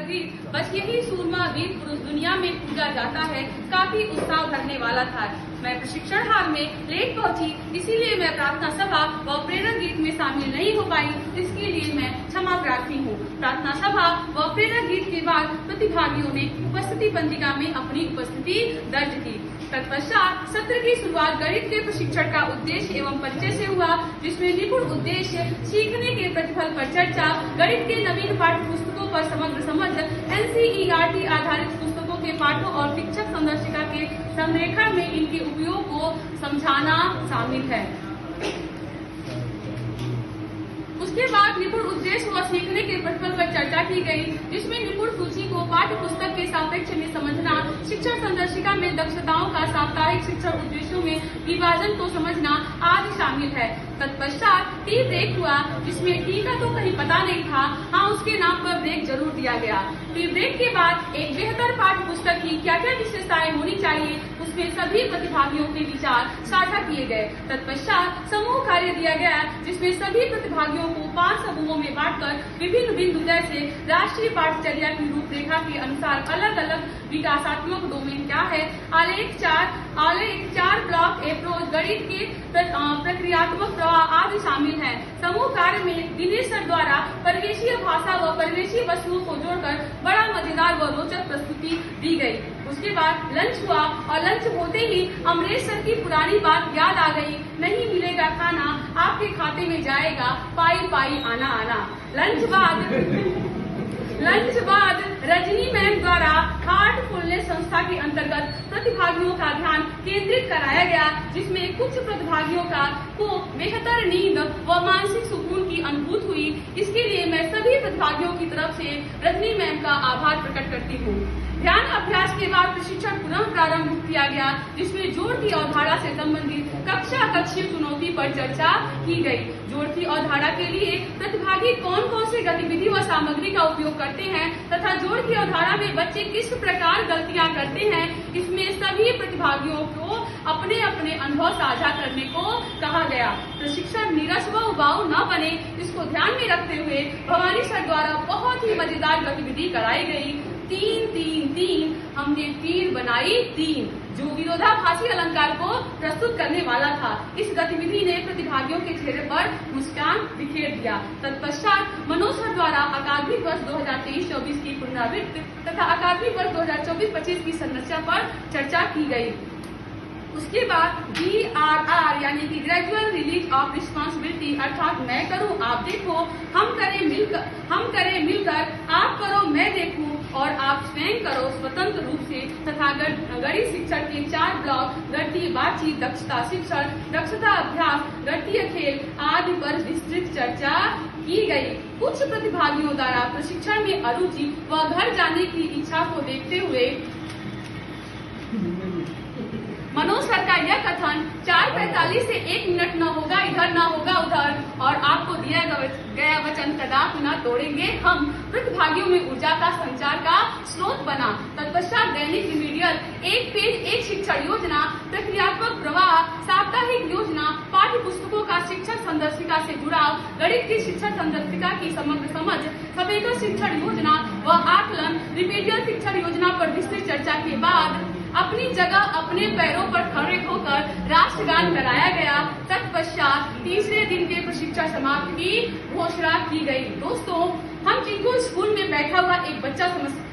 गीत बस यही सूरमा वीर पुरुष दुनिया में पूजा जाता है काफी उत्साह भरने वाला था। मैं प्रशिक्षण हाल में लेट पहुंची, इसीलिए मैं प्रार्थना सभा व प्रेरक गीत में शामिल नहीं हो पाई। इसके लिए मैं क्षमा प्रार्थी हूँ। प्रार्थना सभा व प्रेरक गीत के बाद प्रतिभागियों ने उपस्थिति पंजिका में अपनी उपस्थिति दर्ज की। तत्पश्चात सत्र की शुरुआत गणित के प्रशिक्षण का उद्देश्य एवं परिचय से हुआ, जिसमें निपुण उद्देश्य सीखने के प्रतिफल पर चर्चा, गणित के नवीन पाठ्य पुस्तकों पर समग्र समझ, NCERT आधारित पुस्तकों के पाठों और शिक्षक संदर्शिका के संरेखण में इनके उपयोग को समझाना शामिल है। उसके बाद निपुण उद्देश्य व सीखने के प्रतिफल पर चर्चा की गई, जिसमें निपुण सूची को पाठ्य पुस्तक के सापेक्ष में समझना, शिक्षण संदर्शिका में दक्षताओं का साप्ताहिक शिक्षण उद्देश्यों में विभाजन को समझना आदि शामिल है। तत्पश्चात टी ब्रेक हुआ, जिसमें टी का तो कहीं पता नहीं था, हाँ उसके नाम पर ब्रेक जरूर दिया गया। टी ब्रेक के बाद एक बेहतर पाठ्य पुस्तक की क्या क्या विशेषताएं होनी चाहिए, उसमें सभी प्रतिभागियों के विचार साझा किए गए। तत्पश्चात समूह कार्य दिया गया, जिसमें सभी प्रतिभागियों को 5 समूहों में बांटकर विभिन्न बिंदु जैसे राष्ट्रीय पाठचर्या की रूपरेखा के अनुसार अलग अलग विकासात्मक डोमेन क्या है, आलेख 4 ब्लॉक अप्रोच, गणित के प्रक्रियात्मक प्रवाह आदि शामिल हैं। समूह कार्य में दिनेश सर द्वारा परिवेशीय भाषा व परिवेशीय वस्तुओं को जोड़कर बड़ा मजेदार व रोचक प्रस्तुति दी गई। उसके बाद लंच हुआ और लंच होते ही अमरेश सर की पुरानी बात याद आ गई, नहीं मिलेगा खाना आपके खाते में जाएगा पाई पाई आना आना। लंच बाद रजनी मैम द्वारा हार्टफुलनेस संस्था के अंतर्गत प्रतिभागियों का ध्यान केंद्रित कराया गया, जिसमें कुछ प्रतिभागियों को बेहतर नींद व मानसिक सुकून की अनुभूति हुई। इसके लिए मैं सभी प्रतिभागियों की तरफ से रजनी मैम का आभार प्रकट करती हूँ। ध्यान अभ्यास के बाद प्रशिक्षण पुनः प्रारंभ किया गया, जिसमें जोड़ की अवधारणा से संबंधित कक्षीय चुनौती पर चर्चा की गई। जोड़ की अवधारणा के लिए प्रतिभागी कौन कौन से गतिविधि व सामग्री का उपयोग करते हैं तथा जोड़ की अवधारणा में बच्चे किस प्रकार गलतियां करते हैं, इसमें सभी प्रतिभागियों को अपने अपने अनुभव साझा करने को कहा गया। प्रशिक्षण नीरस व उबाऊ न बने, इसको ध्यान में रखते हुए भवानी सर द्वारा बहुत ही मजेदार गतिविधि कराई गई। 3-3-3 हमने तीर बनाई 3, जो विरोधाभासी अलंकार को प्रस्तुत करने वाला था। इस गतिविधि ने प्रतिभागियों के चेहरे पर मुस्कान बिखेर दिया। तत्पश्चात मनोज सर द्वारा अकादमिक वर्ष 2023-24 की पुनरावृत्ति तथा अकादमिक वर्ष 2024-25 की संरचना पर चर्चा की गई। उसके बाद GRR यानी कि ग्रेजुअल रिलीज ऑफ रिस्पॉन्सिबिलिटी, अर्थात मैं करूं आप देखो, हम करें मिलकर, आप करो मैं देखूं और आप स्वयं करो स्वतंत्र रूप से तथा गणित शिक्षण के 4 ब्लॉक, गणितीय बातचीत, दक्षता शिक्षण, दक्षता अभ्यास, गणितीय खेल आदि पर विस्तृत चर्चा की गई। कुछ प्रतिभागियों द्वारा प्रशिक्षण में अरुचि व घर जाने की इच्छा को देखते हुए मनोज सर का यह कथन 4:45 से 1 मिनट न होगा इधर न होगा उधर, और आपको दिया गया वचन कदापि न तोड़ेंगे हम, प्रतिभागियों में ऊर्जा का संचार का स्रोत बना। तत्पश्चात दैनिक रिमीडियल, 1 पेज 1 शिक्षण योजना, प्रक्रियात्मक प्रवाह, साप्ताहिक योजना, पाठ्य पुस्तकों का शिक्षण संदर्शिका से जुड़ाव, गणित की शिक्षण संदर्शिका की समग्र समझ, समेकन शिक्षण योजना व आकलन, रिमीडियल शिक्षण योजना पर विस्तृत चर्चा के बाद अपनी जगह अपने पैरों पर खड़े होकर राष्ट्रगान कराया गया। तत्पश्चात तीसरे दिन के प्रशिक्षण समाप्ति की घोषणा की गई। दोस्तों, हम जिनको स्कूल में बैठा हुआ एक बच्चा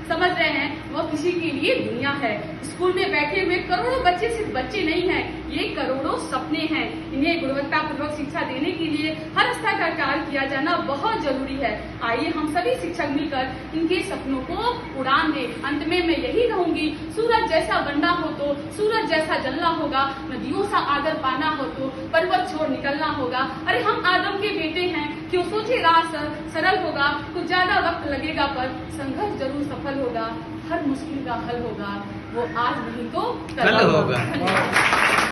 समझ रहे हैं, वो किसी के लिए दुनिया है। स्कूल में बैठे हुए करोड़ों बच्चे सिर्फ बच्चे नहीं हैं, ये करोड़ों सपने हैं। इन्हें गुणवत्तापूर्वक शिक्षा देने के लिए हर स्तर का कार्य किया जाना बहुत जरूरी है। आइए हम सभी शिक्षक मिलकर इनके सपनों को उड़ान दें। अंत में मैं यही कहूंगी, सूरज जैसा बनना हो तो सूरज जैसा जलना होगा, नदियों सा आदर पाना हो तो पर्वत छोड़ निकलना होगा। अरे हम आदम के बेटे हैं, क्यों सोचे राह सरल होगा, कुछ ज्यादा वक्त लगेगा पर संघर्ष जरूर सफल होगा, हर मुश्किल का हल होगा, वो आज नहीं तो कल होगा।